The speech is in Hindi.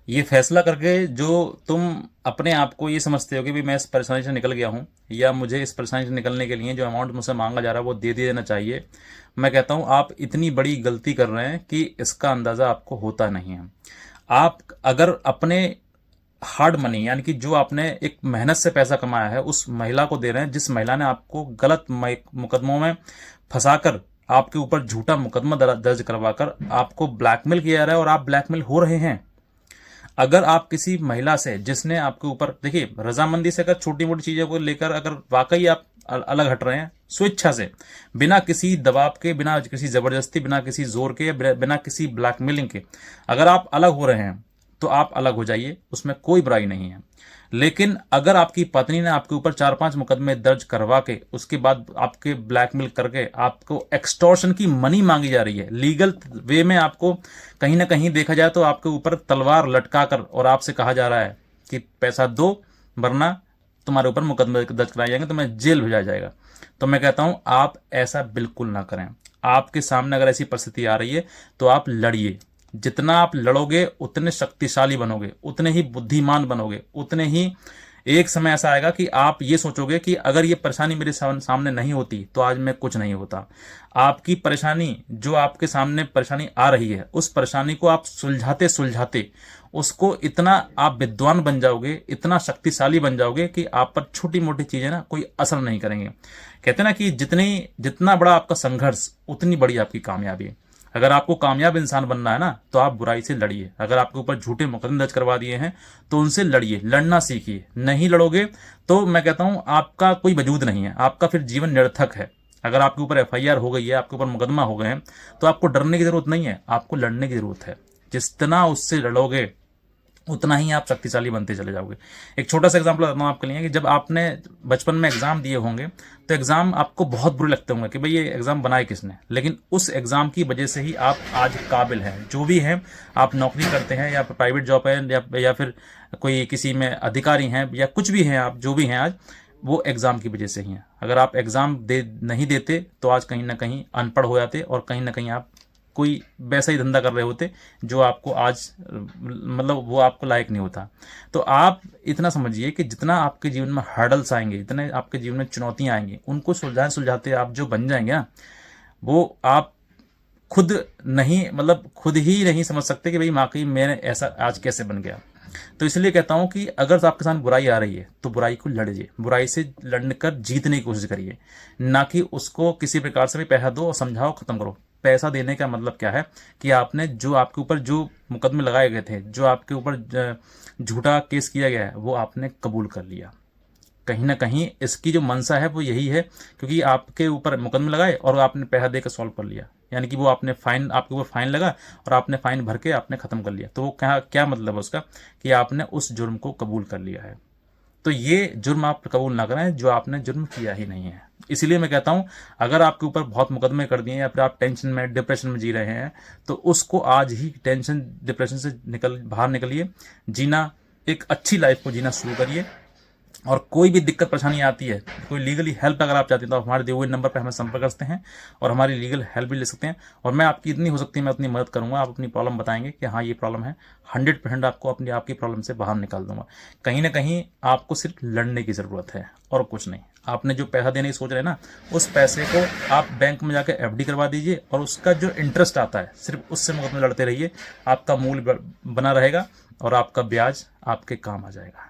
ये फैसला करके जो तुम अपने आप को ये समझते हो कि भाई मैं इस परेशानी से निकल गया हूँ, या मुझे इस परेशानी से निकलने के लिए जो अमाउंट मुझसे मांगा जा रहा है वो दे दिया देना चाहिए, मैं कहता हूँ आप इतनी बड़ी गलती कर रहे हैं कि इसका अंदाज़ा आपको होता नहीं है। आप अगर अपने हार्ड मनी, यानी कि जो आपने एक मेहनत से पैसा कमाया है, उस महिला को दे रहे हैं जिस महिला ने आपको गलत मुकदमों में फंसाकर आपके ऊपर झूठा मुकदमा दर्ज करवाकर आपको ब्लैकमेल किया जा रहा है और आप ब्लैकमेल हो रहे हैं। अगर आप किसी महिला से जिसने आपके ऊपर, देखिए रजामंदी से अगर छोटी मोटी चीज़ों को लेकर अगर वाकई आप अलग हट रहे हैं स्वेच्छा से, बिना किसी दबाव के, बिना किसी ज़बरदस्ती, बिना किसी जोर के, बिना किसी ब्लैकमेलिंग के अगर आप अलग हो रहे हैं तो आप अलग हो जाइए, उसमें कोई बुराई नहीं है। लेकिन अगर आपकी पत्नी ने आपके ऊपर 4-5 मुकदमे दर्ज करवा के उसके बाद आपके ब्लैकमेल करके आपको एक्सटॉर्शन की मनी मांगी जा रही है, लीगल वे में आपको कहीं ना कहीं देखा जाए तो आपके ऊपर तलवार लटका कर और आपसे कहा जा रहा है कि पैसा दो वरना तुम्हारे ऊपर मुकदमे दर्ज कराए जाएंगे, तुम्हें जेल भेजा जाएगा, तो मैं कहता हूं आप ऐसा बिल्कुल ना करें। आपके सामने अगर ऐसी परिस्थिति आ रही है तो आप लड़िए। जितना आप लड़ोगे उतने शक्तिशाली बनोगे, उतने ही बुद्धिमान बनोगे, उतने ही एक समय ऐसा आएगा कि आप ये सोचोगे कि अगर ये परेशानी मेरे सामने नहीं होती तो आज मैं कुछ नहीं होता। आपकी परेशानी, जो आपके सामने परेशानी आ रही है, उस परेशानी को आप सुलझाते सुलझाते उसको इतना आप विद्वान बन जाओगे, इतना शक्तिशाली बन जाओगे कि आप पर छोटी मोटी चीजें ना कोई असर नहीं करेंगे। कहते हैं ना कि जितना बड़ा आपका संघर्ष उतनी बड़ी आपकी कामयाबी। अगर आपको कामयाब इंसान बनना है ना तो आप बुराई से लड़िए। अगर आपके ऊपर झूठे मुकदमे दर्ज करवा दिए हैं तो उनसे लड़िए, लड़ना सीखिए। नहीं लड़ोगे तो मैं कहता हूं आपका कोई वजूद नहीं है, आपका फिर जीवन निरर्थक है। अगर आपके ऊपर एफआईआर हो गई है, आपके ऊपर मुकदमा हो गए हैं, तो आपको डरने की जरूरत नहीं है, आपको लड़ने की जरूरत है। जितना उससे लड़ोगे उतना ही आप शक्तिशाली बनते चले जाओगे। एक छोटा सा एग्जांपल बताता हूँ आपके लिए कि जब आपने बचपन में एग्जाम दिए होंगे तो एग्जाम आपको बहुत बुरे लगते होंगे कि भाई ये एग्जाम बनाए किसने, लेकिन उस एग्जाम की वजह से ही आप आज काबिल हैं जो भी हैं। आप नौकरी करते हैं या प्राइवेट जॉब है या फिर कोई किसी में अधिकारी हैं या कुछ भी हैं, आप जो भी हैं आज, वो एग्जाम की वजह से ही हैं। अगर आप एग्जाम नहीं देते तो आज कहीं ना कहीं अनपढ़ हो जाते और कहीं ना कहीं आप कोई वैसा ही धंधा कर रहे होते जो आपको आज मतलब वो आपको लायक नहीं होता। तो आप इतना समझिए कि जितना आपके जीवन में हर्डल्स आएंगे, जितने आपके जीवन में चुनौतियां आएंगी, उनको सुलझाते आप जो बन जाएंगे ना, वो आप खुद नहीं, मतलब खुद ही नहीं समझ सकते कि भाई वाकई मैंने ऐसा आज कैसे बन गया। तो इसलिए कहता हूं कि अगर आपके साथ बुराई आ रही है तो बुराई को लड़िए, बुराई से लड़ने कर जीतने की कोशिश करिए, ना कि उसको किसी प्रकार से भी पैसा दो और समझाओ खत्म करो। पैसा देने का मतलब क्या है कि आपने जो आपके ऊपर जो मुकदमे लगाए गए थे, जो आपके ऊपर झूठा केस किया गया है, वो आपने कबूल कर लिया। कहीं ना कहीं इसकी जो मंशा है वो यही है, क्योंकि आपके ऊपर मुकदमे लगाए और आपने पैसा देकर सॉल्व कर लिया, यानी कि वो आपने फाइन, आपके ऊपर फाइन लगा और आपने फाइन भर के आपने खत्म कर लिया। तो वो क्या क्या मतलब है उसका कि आपने उस जुर्म को कबूल कर लिया है। तो ये जुर्म आप कबूल ना करें जो आपने जुर्म किया ही नहीं है। इसीलिए मैं कहता हूं अगर आपके ऊपर बहुत मुकदमे कर दिए या फिर आप टेंशन में, डिप्रेशन में जी रहे हैं, तो उसको आज ही टेंशन डिप्रेशन से बाहर निकलिए, जीना, एक अच्छी लाइफ को जीना शुरू करिए। और कोई भी दिक्कत परेशानी आती है, कोई लीगली हेल्प अगर आप चाहते हैं तो हमारे दिए हुए नंबर पर हमें संपर्क कर सकते हैं और हमारी लीगल हेल्प भी ले सकते हैं। और मैं आपकी इतनी हो सकती है मैं उतनी मदद करूंगा। आप अपनी प्रॉब्लम बताएंगे कि हाँ ये प्रॉब्लम है, 100% आपको आपकी प्रॉब्लम से बाहर निकाल दूंगा। कहीं ना कहीं आपको सिर्फ लड़ने की ज़रूरत है और कुछ नहीं। आपने जो पैसा देने की सोच रहे हैं ना, उस पैसे को आप बैंक में जाकर एफडी करवा दीजिए और उसका जो इंटरेस्ट आता है सिर्फ उससे मुकदमे लड़ते रहिए। आपका मूल बना रहेगा और आपका ब्याज आपके काम आ जाएगा।